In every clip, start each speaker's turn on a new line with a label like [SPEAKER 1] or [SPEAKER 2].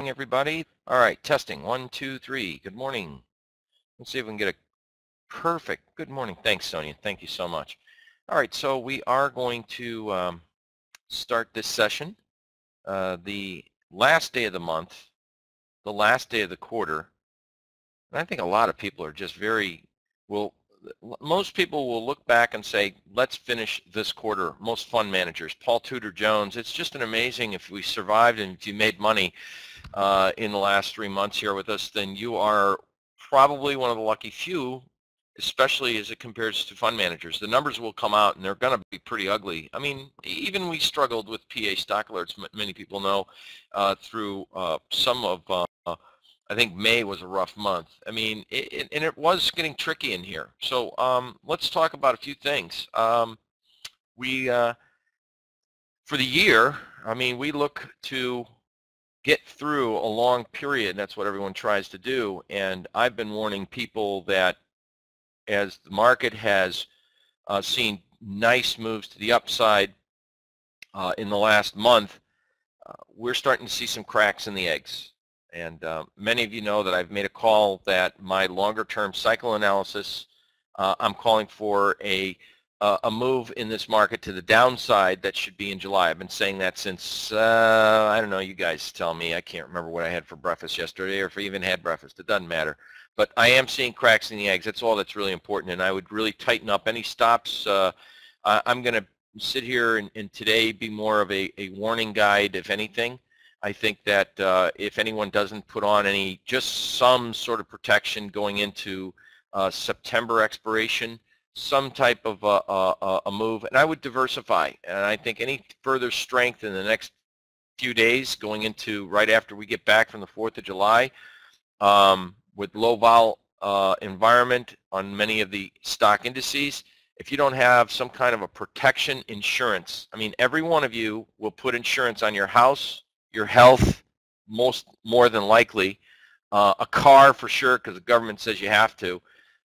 [SPEAKER 1] everybody. All right, testing. 1, 2, 3. Good morning. Let's see if we can get a perfect good morning. Thanks, Sonia. Thank you so much. All right, so we are going to start this session. The last day of the month, the last day of the quarter, and I think a lot of people are just most people will look back and say, let's finish this quarter. Most fund managers, Paul Tudor Jones, it's just an amazing, if we survived and if you made money in the last 3 months here with us, then you are probably one of the lucky few, especially as it compares to fund managers. The numbers will come out and they're going to be pretty ugly. I mean, even we struggled with PA stock alerts, many people know, through some of I think May was a rough month. I mean, and it was getting tricky in here. So let's talk about a few things. For the year, I mean, we look to get through a long period. That's what everyone tries to do. And I've been warning people that as the market has seen nice moves to the upside in the last month, we're starting to see some cracks in the eggs. And many of you know that I've made a call that my longer-term cycle analysis, I'm calling for a move in this market to the downside that should be in July. I've been saying that since, I don't know, you guys tell me. I can't remember what I had for breakfast yesterday or if I even had breakfast. It doesn't matter. But I am seeing cracks in the eggs. That's all that's really important. And I would really tighten up any stops. I'm going to sit here and today be more of a warning guide, if anything. I think that if anyone doesn't put on just some sort of protection going into September expiration, some type of a move, and I would diversify. And I think any further strength in the next few days going into right after we get back from the 4th of July with low vol environment on many of the stock indices, if you don't have some kind of a protection insurance, I mean, every one of you will put insurance on your house, your health, more than likely, a car for sure because the government says you have to.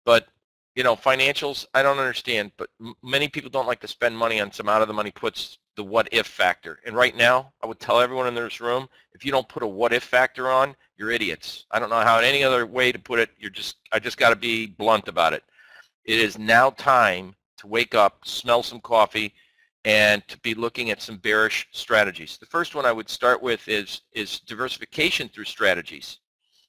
[SPEAKER 1] But you know, financials, I don't understand, but many people don't like to spend money on some out-of-the-money puts, the what-if factor. And right now, I would tell everyone in this room, if you don't put a what-if factor on, you're idiots. I don't know how any other way to put it. I just got to be blunt about it. It is now time to wake up, smell some coffee, and to be looking at some bearish strategies. The first one I would start with is diversification through strategies.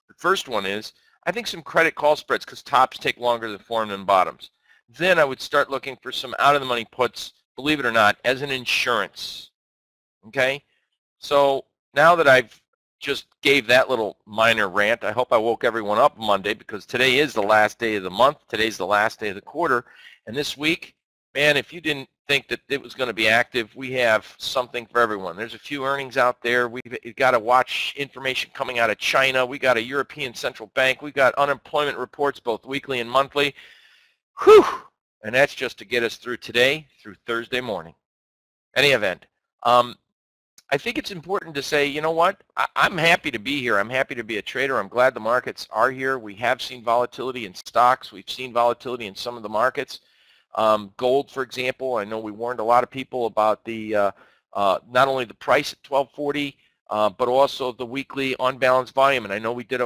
[SPEAKER 1] The first one is, I think some credit call spreads because tops take longer to form than bottoms. Then I would start looking for some out-of-the-money puts, believe it or not, as an insurance. Okay? So now that I've just gave that little minor rant, I hope I woke everyone up Monday because today is the last day of the month. Today's the last day of the quarter. And this week, man, if you didn't think that it was going to be active, we have something for everyone. There's a few earnings out there. We've got to watch information coming out of China. We got a European Central Bank. We've got unemployment reports both weekly and monthly. Whew! And that's just to get us through today, through Thursday morning. Any event, I think it's important to say, you know what, I'm happy to be here. I'm happy to be a trader. I'm glad the markets are here. We have seen volatility in stocks. We've seen volatility in some of the markets. Gold, for example, I know we warned a lot of people about the not only the price at 1240, but also the weekly on-balance volume. And I know we did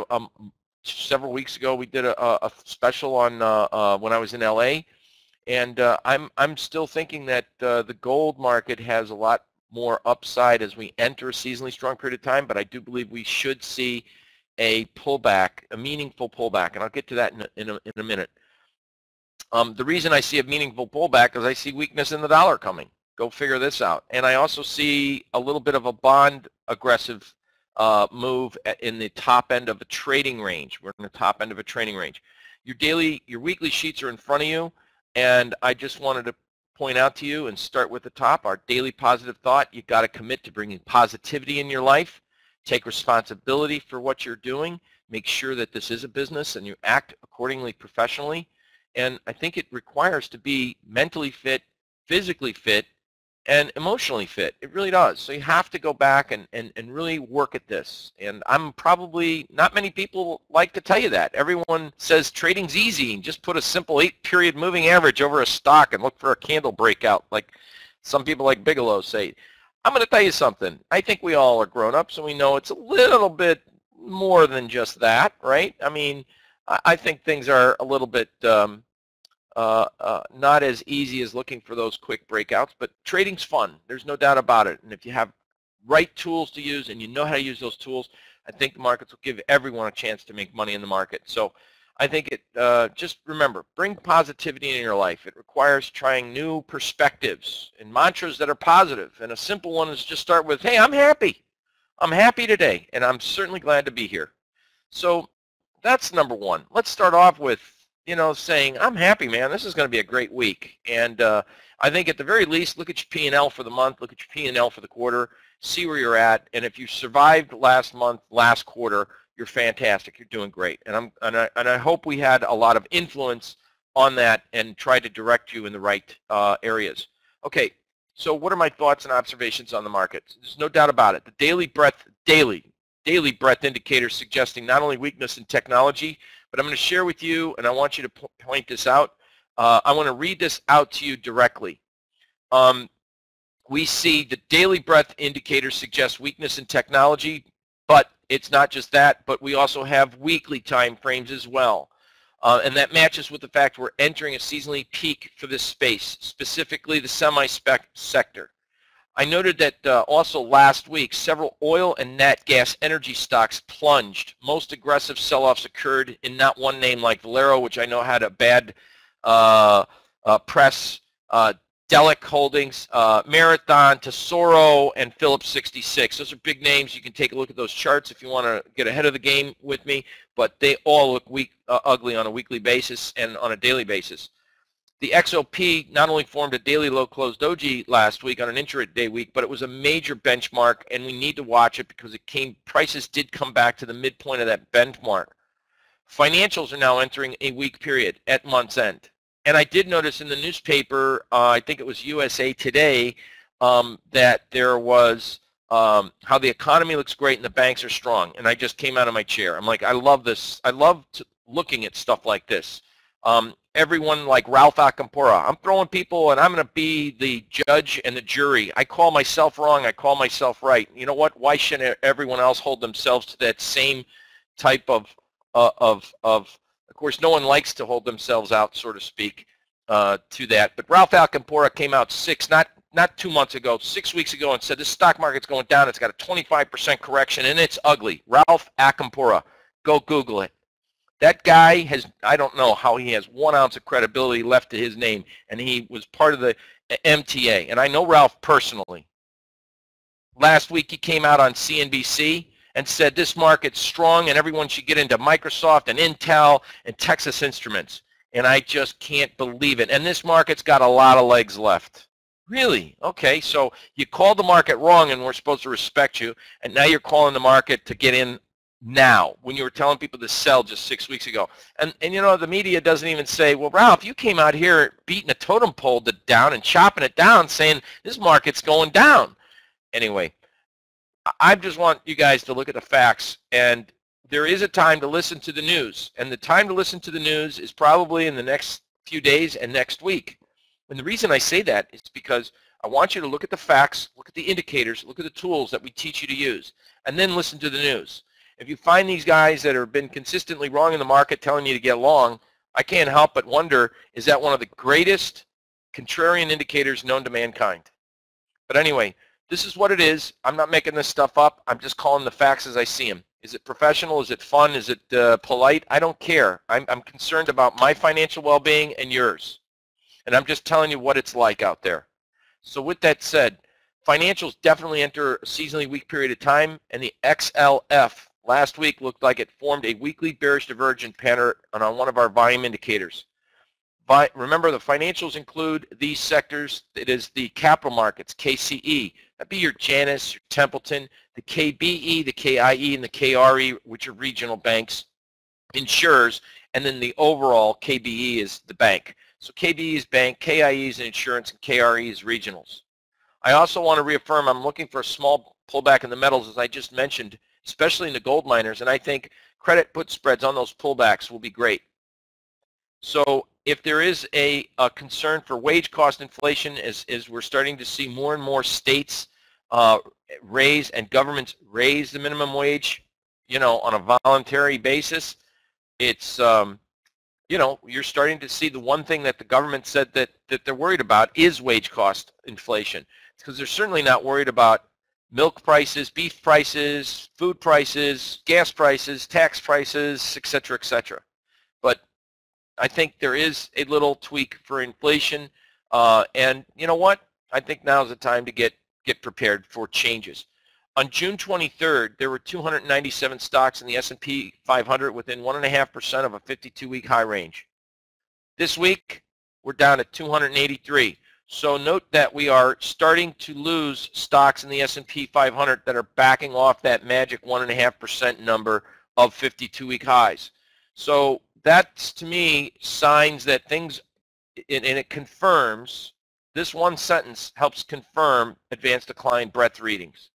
[SPEAKER 1] several weeks ago, we did a special on when I was in LA. And I'm still thinking that the gold market has a lot more upside as we enter a seasonally strong period of time, but I do believe we should see a pullback, a meaningful pullback, and I'll get to that in a minute. The reason I see a meaningful pullback is I see weakness in the dollar coming. Go figure this out. And I also see a little bit of a bond aggressive move in the top end of a trading range. We're in the top end of a trading range. Your weekly sheets are in front of you, and I just wanted to point out to you and start with the top, our daily positive thought. You've got to commit to bringing positivity in your life. Take responsibility for what you're doing. Make sure that this is a business and you act accordingly professionally. And I think it requires to be mentally fit, physically fit, and emotionally fit. It really does. So you have to go back and really work at this. And I'm probably, not many people like to tell you that. Everyone says trading's easy and just put a simple 8-period moving average over a stock and look for a candle breakout like some people like Bigelow say. I'm going to tell you something. I think we all are grown-ups, and we know it's a little bit more than just that, right? I mean, I think things are a little bit not as easy as looking for those quick breakouts, but trading's fun. There's no doubt about it. And if you have right tools to use and you know how to use those tools, I think the markets will give everyone a chance to make money in the market. So I think just remember, bring positivity in your life. It requires trying new perspectives and mantras that are positive. And a simple one is just start with, hey, I'm happy. I'm happy today, and I'm certainly glad to be here. So that's number one. Let's start off with, saying, I'm happy, man. This is going to be a great week. And I think at the very least, look at your P&L for the month, look at your P&L for the quarter, see where you're at. And if you survived last month, last quarter, you're fantastic. You're doing great. And I hope we had a lot of influence on that and tried to direct you in the right areas. Okay, so what are my thoughts and observations on the market? There's no doubt about it. The daily breadth indicator suggesting not only weakness in technology, but I'm going to share with you, and I want you to point this out. I want to read this out to you directly. We see the daily breadth indicator suggests weakness in technology, but it's not just that, but we also have weekly time frames as well. And that matches with the fact we're entering a seasonally peak for this space, specifically the semi-spec sector. I noted that also last week, several oil and nat gas energy stocks plunged. Most aggressive sell-offs occurred in not one name like Valero, which I know had a bad press, Delic Holdings, Marathon, Tesoro, and Phillips 66. Those are big names. You can take a look at those charts if you want to get ahead of the game with me, but they all look ugly on a weekly basis and on a daily basis. The XOP not only formed a daily low close doji last week on an intraday week, but it was a major benchmark, and we need to watch it because prices did come back to the midpoint of that benchmark. Financials are now entering a weak period at month's end. And I did notice in the newspaper, I think it was USA Today, that there was how the economy looks great and the banks are strong. And I just came out of my chair. I'm like, I love this. I love looking at stuff like this. Everyone like Ralph Acampora, I'm throwing people and I'm going to be the judge and the jury. I call myself wrong. I call myself right. You know what? Why shouldn't everyone else hold themselves to that same type of course, no one likes to hold themselves out, so to speak, to that. But Ralph Acampora came out not 2 months ago, 6 weeks ago, and said this stock market's going down. It's got a 25% correction, and it's ugly. Ralph Acampora, go Google it. That guy has, I don't know how he has 1 ounce of credibility left to his name, and he was part of the MTA. And I know Ralph personally. Last week he came out on CNBC and said this market's strong and everyone should get into Microsoft and Intel and Texas Instruments. And I just can't believe it. And this market's got a lot of legs left. Really? Okay, so you called the market wrong and we're supposed to respect you, and now you're calling the market to get in now when you were telling people to sell just 6 weeks ago. And the media doesn't even say, well, Ralph, you came out here beating a totem pole down and chopping it down saying this market's going down. Anyway, I just want you guys to look at the facts, and there is a time to listen to the news, and the time to listen to the news is probably in the next few days and next week. And the reason I say that is because I want you to look at the facts, look at the indicators, look at the tools that we teach you to use, and then listen to the news. If you find these guys that have been consistently wrong in the market telling you to get long, I can't help but wonder, is that one of the greatest contrarian indicators known to mankind? But anyway, this is what it is. I'm not making this stuff up. I'm just calling the facts as I see them. Is it professional? Is it fun? Is it polite? I don't care. I'm concerned about my financial well-being and yours. And I'm just telling you what it's like out there. So with that said, financials definitely enter a seasonally weak period of time, and the XLF last week looked like it formed a weekly bearish divergent pattern on one of our volume indicators. Remember, the financials include these sectors. It is the capital markets, KCE. That'd be your Janus, your Templeton, the KBE, the KIE, and the KRE, which are regional banks, insurers, and then the overall KBE is the bank. So KBE is bank, KIE is insurance, and KRE is regionals. I also want to reaffirm I'm looking for a small pullback in the metals, as I just mentioned, especially in the gold miners, and I think credit put spreads on those pullbacks will be great. So if there is a concern for wage cost inflation, as we're starting to see more and more states raise, and governments raise the minimum wage, on a voluntary basis, it's, you're starting to see the one thing that the government said that they're worried about is wage cost inflation. Because they're certainly not worried about milk prices, beef prices, food prices, gas prices, tax prices, et cetera, et cetera. But I think there is a little tweak for inflation. And you know what? I think now is the time to get prepared for changes. On June 23rd, there were 297 stocks in the S&P 500 within 1.5% of a 52-week high range. This week, we're down at 283. So note that we are starting to lose stocks in the S&P 500 that are backing off that magic 1.5% number of 52-week highs. So that's, to me, signs that things, and it confirms, this one sentence helps confirm advanced decline breadth readings.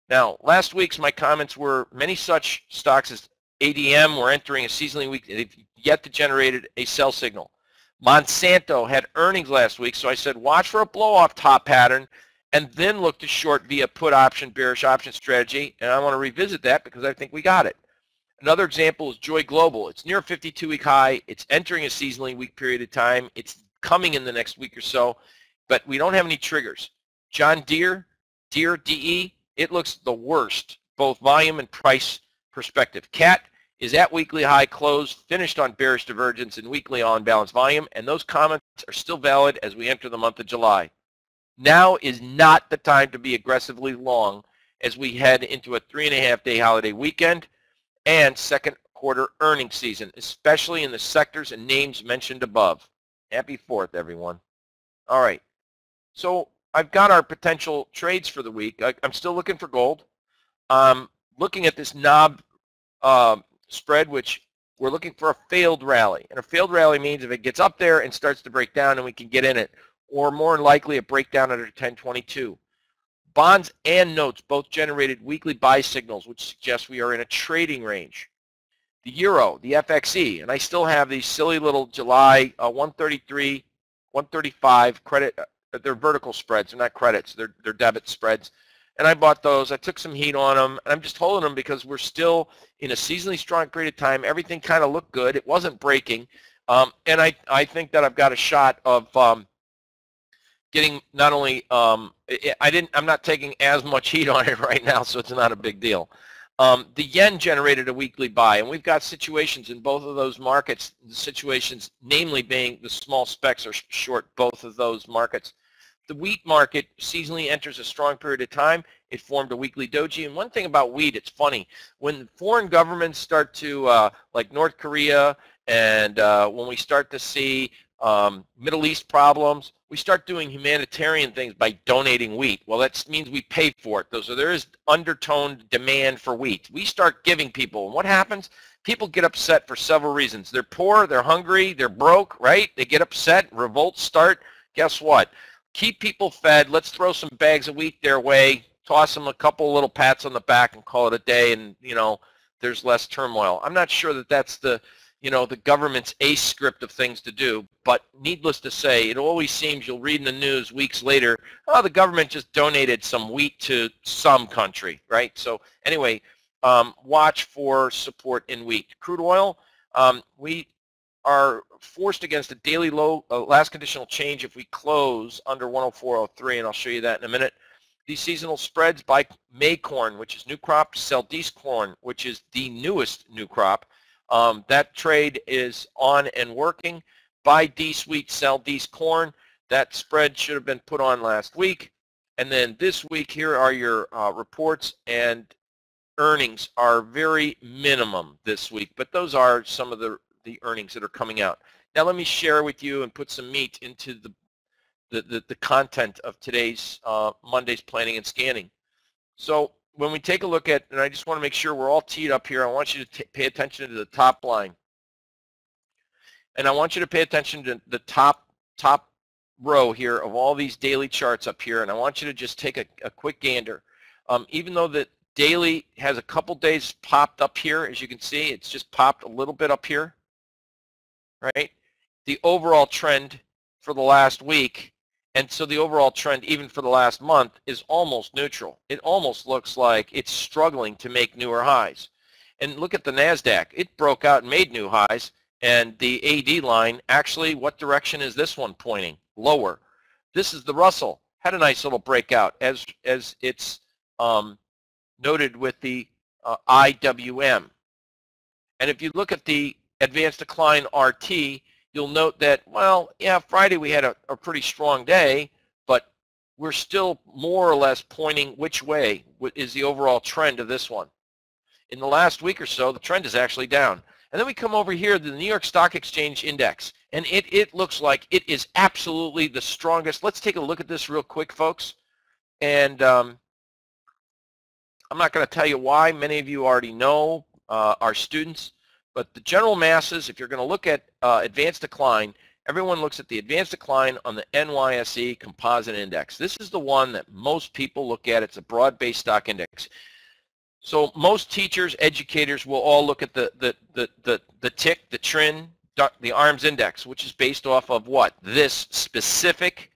[SPEAKER 1] Now, last week's my comments were many such stocks as ADM were entering a seasonally weak, they've yet to generate a sell signal. Monsanto had earnings last week, so I said watch for a blow-off top pattern and then look to short via put option, bearish option strategy, and I want to revisit that because I think we got it. Another example is Joy Global. It's near a 52-week high. It's entering a seasonally weak period of time. It's coming in the next week or so, but we don't have any triggers. John Deere, DE, it looks the worst, both volume and price perspective. CAT is at weekly high close, finished on bearish divergence and weekly on balanced volume, and those comments are still valid as we enter the month of July. Now is not the time to be aggressively long as we head into a 3.5-day holiday weekend and second quarter earnings season, especially in the sectors and names mentioned above. Happy 4th, everyone. All right, so I've got our potential trades for the week. I'm still looking for gold. Looking at this knob spread, which we're looking for a failed rally. And a failed rally means if it gets up there and starts to break down and we can get in it, or more likely a breakdown under 1022. Bonds and notes both generated weekly buy signals, which suggests we are in a trading range. The euro, the FXE, and I still have these silly little July 133, 135 credit. They're vertical spreads. They're not credits. They're debit spreads. And I bought those. I took some heat on them. And I'm just holding them because we're still in a seasonally strong period of time. Everything kind of looked good. It wasn't breaking. And I think that I've got a shot of getting not only, I'm not taking as much heat on it right now, so it's not a big deal. The yen generated a weekly buy, and we've got situations in both of those markets, the situations namely being the small specs are short both of those markets. The wheat market seasonally enters a strong period of time. It formed a weekly doji, and one thing about wheat, it's funny, when foreign governments start to, like North Korea, and when we start to see Middle East problems, we start doing humanitarian things by donating wheat. Well, that means we pay for it. So there is undertoned demand for wheat. We start giving people, and what happens? People get upset for several reasons. They're poor, they're hungry, they're broke, right? They get upset, revolts start. Guess what? Keep people fed. Let's throw some bags of wheat their way, toss them a couple little pats on the back and call it a day, and, there's less turmoil. I'm not sure that that's the government's ace script of things to do, but needless to say, it always seems you'll read in the news weeks later, oh, the government just donated some wheat to some country, right? So anyway, watch for support in wheat. Crude oil, we are forced against a daily low, last conditional change if we close under 104.03, and I'll show you that in a minute. These seasonal spreads by May corn, which is new crop, sell D's corn, which is the newest new crop. That trade is on and working. Buy D sweet, sell D's corn. That spread should have been put on last week. And then this week, here are your reports, and earnings are very minimum this week, but those are some of the earnings that are coming out. Now let me share with you and put some meat into the content of today's Monday's planning and scanning. So when we take a look at, and I just want to make sure we're all teed up here, I want you to pay attention to the top line. And I want you to pay attention to the top row here of all these daily charts up here, and I want you to just take a quick gander. Even though the daily has a couple days popped up here, as you can see, it's just popped a little bit up here, right? The overall trend for the last week And so the overall trend, even for the last month, is almost neutral. It almost looks like it's struggling to make newer highs. And look at the NASDAQ. It broke out and made new highs. And the AD line, actually, what direction is this one pointing? Lower. This is the Russell. Had a nice little breakout, as it's noted with the IWM. And if you look at the advanced decline RT, you'll note that, well, yeah, Friday we had a pretty strong day, but we're still more or less pointing which way is the overall trend of this one. In the last week or so, the trend is actually down. And then we come over here to the New York Stock Exchange Index, and it looks like it is absolutely the strongest. Let's take a look at this real quick, folks. And I'm not going to tell you why. Many of you already know, our students. But the general masses, if you're going to look at advanced decline, everyone looks at the advanced decline on the NYSE Composite Index. This is the one that most people look at. It's a broad-based stock index. So most teachers, educators will all look at the tick, the TRIN, the ARMS index, which is based off of what? This specific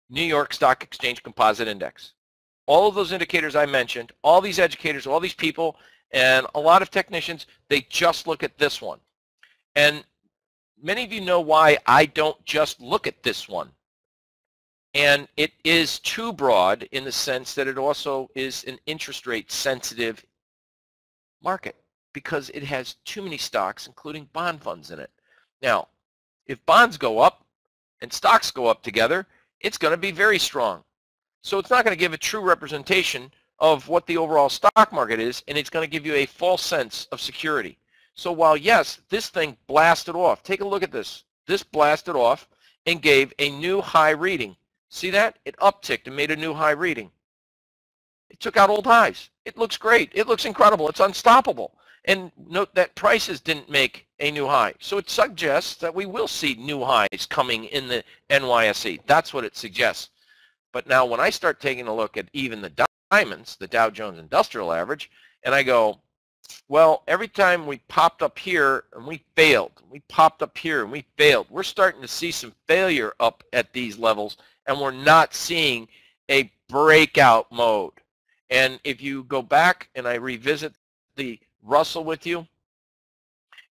[SPEAKER 1] New York Stock Exchange Composite Index. All of those indicators I mentioned, all these educators, all these people, and a lot of technicians, they just look at this one. And many of you know why I don't just look at this one. And it is too broad in the sense that it also is an interest rate sensitive market because it has too many stocks, including bond funds in it. Now, if bonds go up and stocks go up together, it's going to be very strong. So it's not going to give a true representation of what the overall stock market is, and it's going to give you a false sense of security. So while, yes, this thing blasted off, take a look at this. This blasted off and gave a new high reading. See that? It upticked and made a new high reading. It took out old highs. It looks great. It looks incredible. It's unstoppable. And note that prices didn't make a new high. So it suggests that we will see new highs coming in the NYSE. That's what it suggests. But now when I start taking a look at even the diamonds, the Dow Jones Industrial Average, and I go, well, every time we popped up here and we failed, we popped up here and we failed, we're starting to see some failure up at these levels, and we're not seeing a breakout mode. And if you go back and I revisit the Russell with you,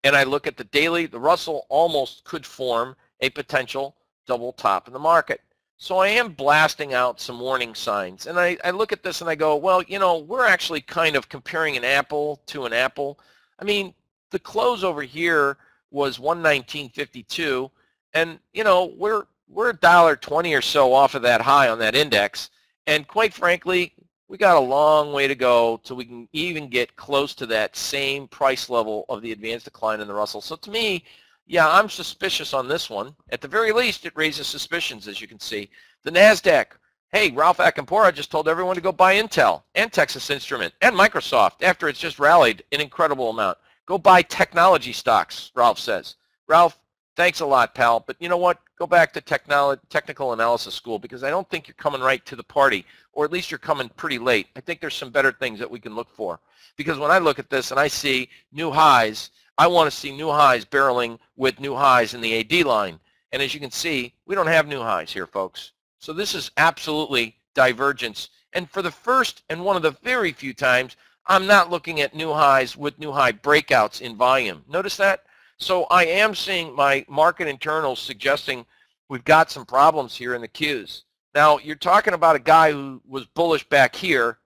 [SPEAKER 1] and I look at the daily, the Russell almost could form a potential double top in the market. So I am blasting out some warning signs. And I look at this and I go, well, you know, we're actually kind of comparing an apple to an apple. I mean, the close over here was 119.52, and, you know, we're $1.20 or so off of that high on that index. And quite frankly, we got a long way to go till we can even get close to that same price level of the advanced decline in the Russell. So to me, yeah, I'm suspicious on this one. At the very least, it raises suspicions, as you can see. The NASDAQ, hey, Ralph Akampora just told everyone to go buy Intel and Texas Instrument and Microsoft after it's just rallied an incredible amount. Go buy technology stocks, Ralph says. Ralph, thanks a lot, pal. But you know what? Go back to technical analysis school, because I don't think you're coming right to the party, or at least you're coming pretty late. I think there's some better things that we can look for. Because when I look at this and I see new highs, I want to see new highs barreling with new highs in the AD line. And as you can see, we don't have new highs here, folks. So this is absolutely divergence. And for the first and one of the very few times, I'm not looking at new highs with new high breakouts in volume. Notice that? So I am seeing my market internals suggesting we've got some problems here in the Qs. Now, you're talking about a guy who was bullish back here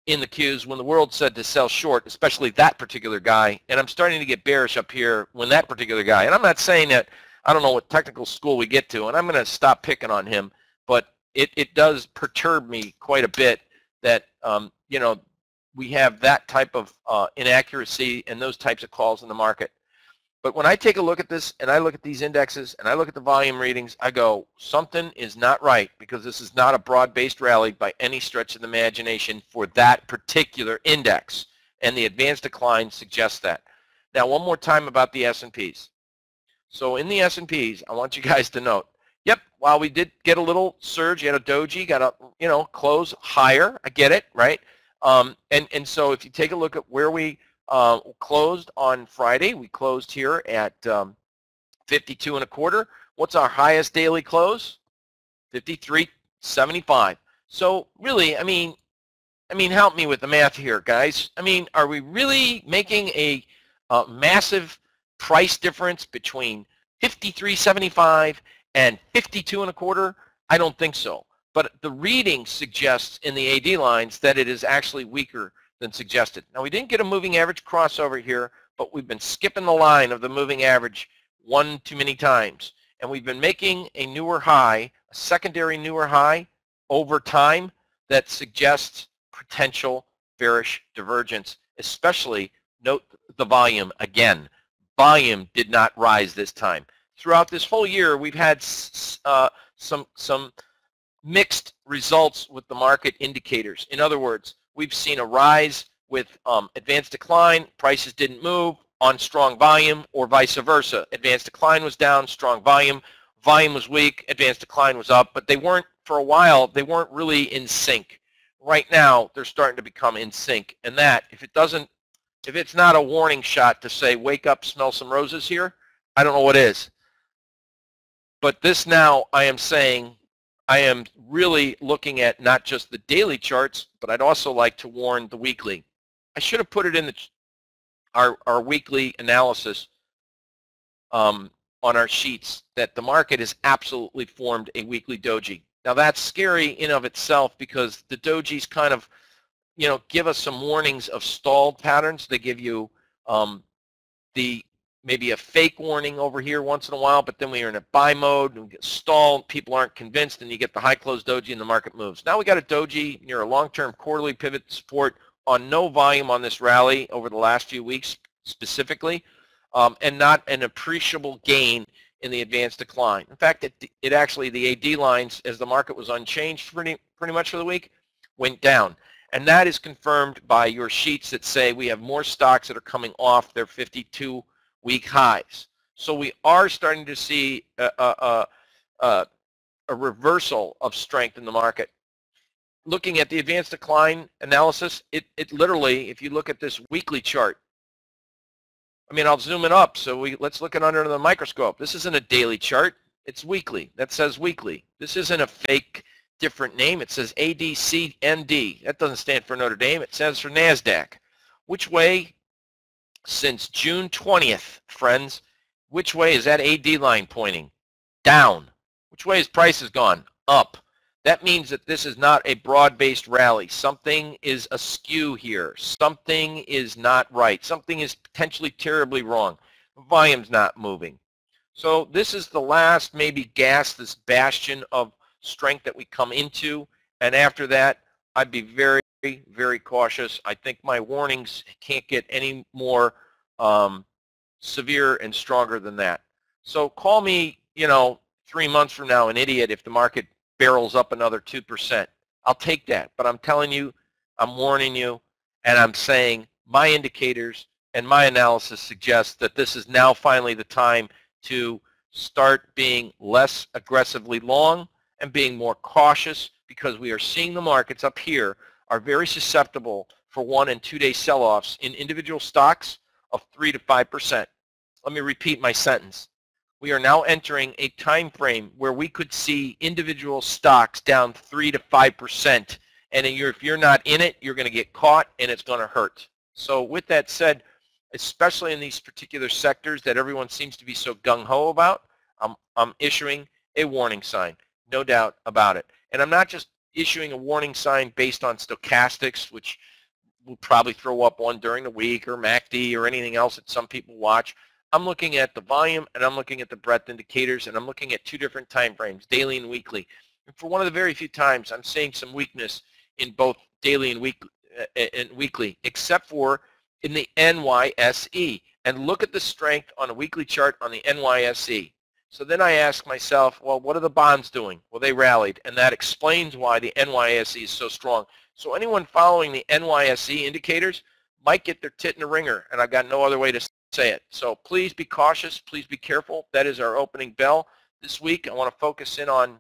[SPEAKER 1] in the Qs when the world said to sell short, especially that particular guy, and I'm starting to get bearish up here when that particular guy, and I'm not saying that, I don't know what technical school we get to, and I'm going to stop picking on him, but it does perturb me quite a bit that, you know, we have that type of inaccuracy and those types of calls in the market. But when I take a look at this and I look at these indexes and I look at the volume readings, I go, something is not right, because this is not a broad-based rally by any stretch of the imagination for that particular index. And the advanced decline suggests that. Now, one more time about the S&Ps. So in the S&Ps, I want you guys to note, yep, while we did get a little surge, you had a doji, got a, you know, close higher. I get it, right? And so if you take a look at where we closed on Friday, we closed here at 52 1/4. What's our highest daily close? 53.75. So really, I mean, help me with the math here, guys. I mean, are we really making a massive price difference between 53.75 and 52.25? I don't think so. But the reading suggests in the AD lines that it is actually weaker than suggested. Now, we didn't get a moving average crossover here, but we've been skipping the line of the moving average one too many times. And we've been making a newer high, a secondary newer high over time that suggests potential bearish divergence, especially note the volume again. Volume did not rise this time. Throughout this whole year, we've had some mixed results with the market indicators. In other words, we've seen a rise with advanced decline, prices didn't move on strong volume, or vice versa. Advanced decline was down, strong volume was weak, advanced decline was up, but they weren't, for a while, they weren't really in sync. Right now, they're starting to become in sync, and that, if it's not a warning shot to say, wake up, smell some roses here, I don't know what is. But this now, I am saying, I am really looking at not just the daily charts, but I'd also like to warn the weekly. I should have put it in our weekly analysis on our sheets that the market has absolutely formed a weekly doji. Now that's scary in of itself because the dojis kind of, give us some warnings of stalled patterns. They give you maybe a fake warning over here once in a while, but then we are in a buy mode and we get stalled, people aren't convinced, and you get the high close doji and the market moves. Now we got a doji near a long-term quarterly pivot support on no volume on this rally over the last few weeks specifically, and not an appreciable gain in the advanced decline. In fact, it actually, the AD lines, as the market was unchanged pretty much for the week, went down. And that is confirmed by your sheets that say we have more stocks that are coming off their 52-week highs. So we are starting to see a reversal of strength in the market. Looking at the advanced decline analysis, it literally, if you look at this weekly chart, I mean, I'll zoom it up, so let's look at under the microscope. This isn't a daily chart, it's weekly. That says weekly. This isn't a fake different name. It says ADCND. That doesn't stand for Notre Dame, it stands for NASDAQ. Which way, since June 20th, friends, which way is that AD line pointing? Down. Which way has prices gone? Up. That means that this is not a broad-based rally. Something is askew here. Something is not right. Something is potentially terribly wrong. Volume's not moving. So this is the last maybe this bastion of strength that we come into. And after that, I'd be very, very cautious. I think my warnings can't get any more severe and stronger than that. So call me, 3 months from now an idiot if the market barrels up another 2%. I'll take that, but I'm telling you, I'm warning you, and I'm saying my indicators and my analysis suggests that this is now finally the time to start being less aggressively long and being more cautious, because we are seeing the markets up here are very susceptible for 1- and 2-day sell-offs in individual stocks of 3 to 5%. Let me repeat my sentence. We are now entering a time frame where we could see individual stocks down 3 to 5%. And if you're not in it, you're going to get caught and it's going to hurt. So with that said, especially in these particular sectors that everyone seems to be so gung-ho about, I'm issuing a warning sign, no doubt about it. And I'm not just issuing a warning sign based on stochastics, which will probably throw up one during the week, or MACD, or anything else that some people watch. I'm looking at the volume, and I'm looking at the breadth indicators, and I'm looking at 2 different time frames, daily and weekly. And for one of the very few times, I'm seeing some weakness in both daily and weekly, except for in the NYSE. And look at the strength on a weekly chart on the NYSE. So then I ask myself, well, what are the bonds doing? Well, they rallied, and that explains why the NYSE is so strong. So anyone following the NYSE indicators might get their tit in a ringer, and I've got no other way to say it. So please be cautious. Please be careful. That is our opening bell. This week, I want to focus in on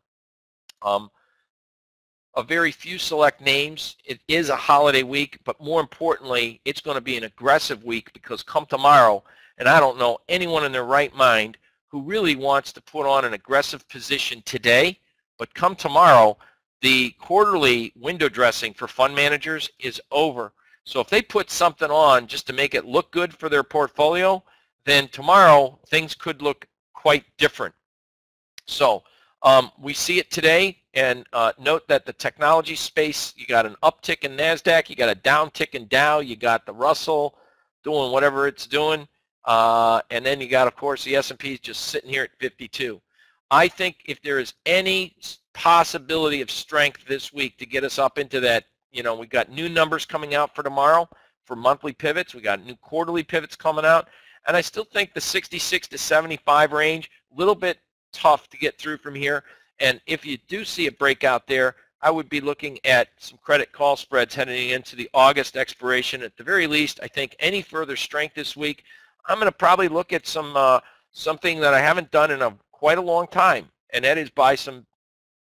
[SPEAKER 1] a very few select names. It is a holiday week, but more importantly, it's going to be an aggressive week, because come tomorrow, and I don't know anyone in their right mind who really wants to put on an aggressive position today, But come tomorrow, the quarterly window dressing for fund managers is over. So if they put something on just to make it look good for their portfolio, then tomorrow things could look quite different. So we see it today, and note that the technology space, you got an uptick in NASDAQ, you got a downtick in Dow, you got the Russell doing whatever it's doing, and then you got, of course, the S&P just sitting here at 52. I think if there is any possibility of strength this week to get us up into that, you know, we got new numbers coming out for tomorrow for monthly pivots. We got new quarterly pivots coming out. And I still think the 66 to 75 range, a little bit tough to get through from here. And if you do see a breakout there, I would be looking at some credit call spreads heading into the August expiration. At the very least, I think any further strength this week, I'm going to probably look at some something that I haven't done in quite a long time, and that is buy some,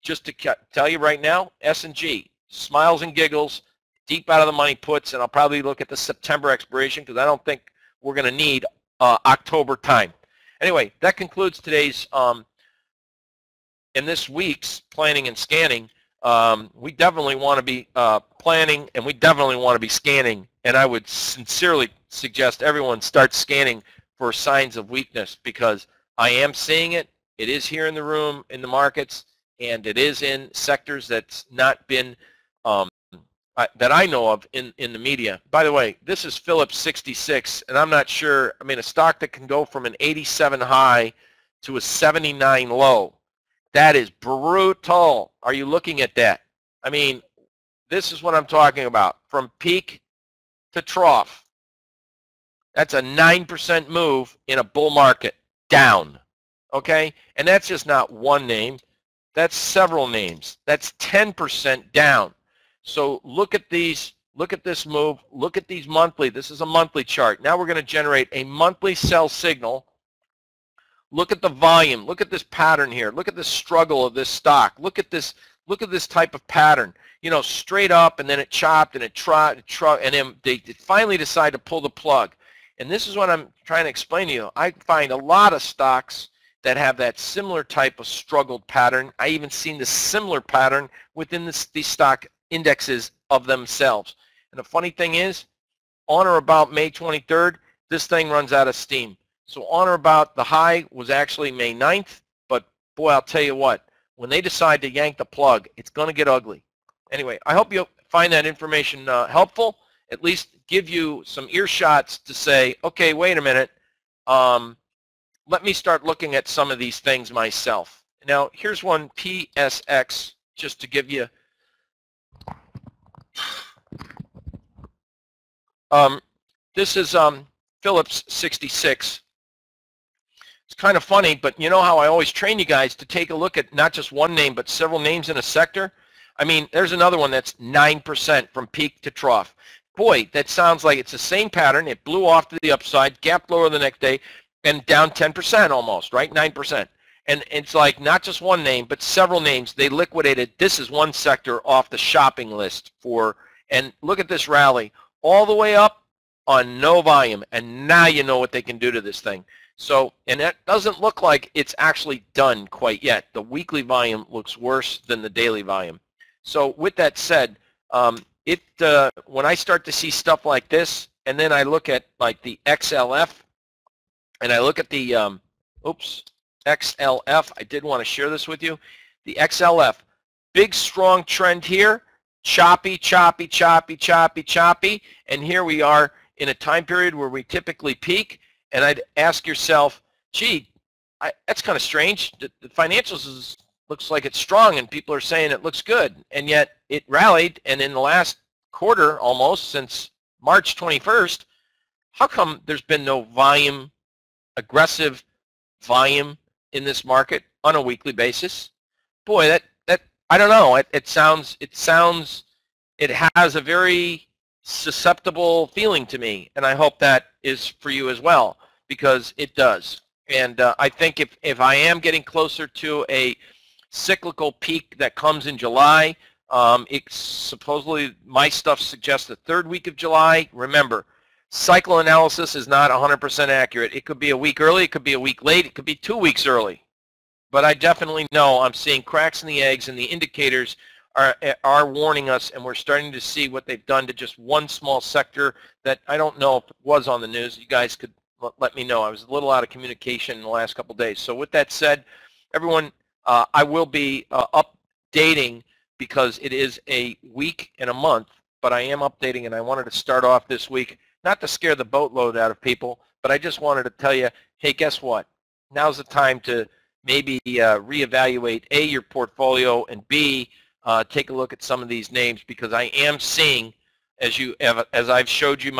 [SPEAKER 1] just to tell you right now, S&G. Smiles and giggles, deep out of the money puts, and I'll probably look at the September expiration because I don't think we're going to need October time. Anyway, that concludes today's and this week's planning and scanning. We definitely want to be planning, and we definitely want to be scanning, and I would sincerely suggest everyone start scanning for signs of weakness, because I am seeing it. It is here in the room, in the markets, and it is in sectors that's not been that I know of in the media. By the way, this is Phillips 66, and I'm not sure, I mean, a stock that can go from an 87 high to a 79 low. That is brutal. Are you looking at that? I mean, this is what I'm talking about. From peak to trough. That's a 9% move in a bull market, down. Okay? And that's just not one name. That's several names. That's 10% down. So look at these, look at this move, look at these monthly. This is a monthly chart. Now we're going to generate a monthly sell signal. Look at the volume. Look at this pattern here. Look at the struggle of this stock. Look at this type of pattern. You know, straight up, and then it chopped, and it tried, and then they finally decide to pull the plug. And this is what I'm trying to explain to you. I find a lot of stocks that have that similar type of struggled pattern. I even seen the similar pattern within these stock indexes of themselves. And the funny thing is, on or about May 23rd, this thing runs out of steam. So on or about, the high was actually May 9th, but boy, I'll tell you what, when they decide to yank the plug, it's going to get ugly. Anyway, I hope you find that information helpful, at least give you some earshots to say, okay, wait a minute, let me start looking at some of these things myself. Now, here's one, PSX, just to give you this is Phillips 66. It's kind of funny, but you know how I always train you guys to take a look at not just one name, but several names in a sector? I mean, there's another one that's 9% from peak to trough. Boy, that sounds like it's the same pattern. It blew off to the upside, gapped lower the next day, and down 10% almost, right? 9%. And it's like not just one name, but several names. They liquidated. This is one sector off the shopping list for, and look at this rally all the way up on no volume. And now you know what they can do to this thing. So, and that doesn't look like it's actually done quite yet. The weekly volume looks worse than the daily volume. So with that said, when I start to see stuff like this, and then I look at like the XLF, and I look at the, XLF, I did want to share this with you. The XLF, big strong trend here, choppy, choppy, choppy, choppy, choppy, and here we are in a time period where we typically peak, and I'd ask yourself, gee, that's kind of strange. The financials looks like it's strong, and people are saying it looks good, and yet it rallied, and in the last quarter, almost since March 21st, how come there's been no volume, aggressive volume in this market on a weekly basis? Boy, that I don't know. It has a very susceptible feeling to me, and I hope that is for you as well, because it does. And I think if I am getting closer to a cyclical peak that comes in July, it's supposedly, my stuff suggests the third week of July. Remember, cycle analysis is not 100% accurate. It could be a week early, it could be a week late, it could be 2 weeks early. But I definitely know I'm seeing cracks in the eggs, and the indicators are warning us, and we're starting to see what they've done to just one small sector that I don't know if it was on the news. You guys could let me know. I was a little out of communication in the last couple of days. So with that said, everyone, I will be updating because it is a week and a month, but I am updating, and I wanted to start off this week, not to scare the boatload out of people, but I just wanted to tell you, hey, guess what? Now's the time to maybe reevaluate, A, your portfolio, and B, take a look at some of these names, because I am seeing, as I've showed you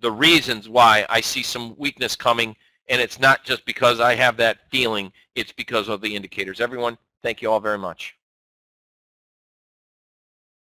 [SPEAKER 1] the reasons why I see some weakness coming, and it's not just because I have that feeling, it's because of the indicators. Everyone, thank you all very much.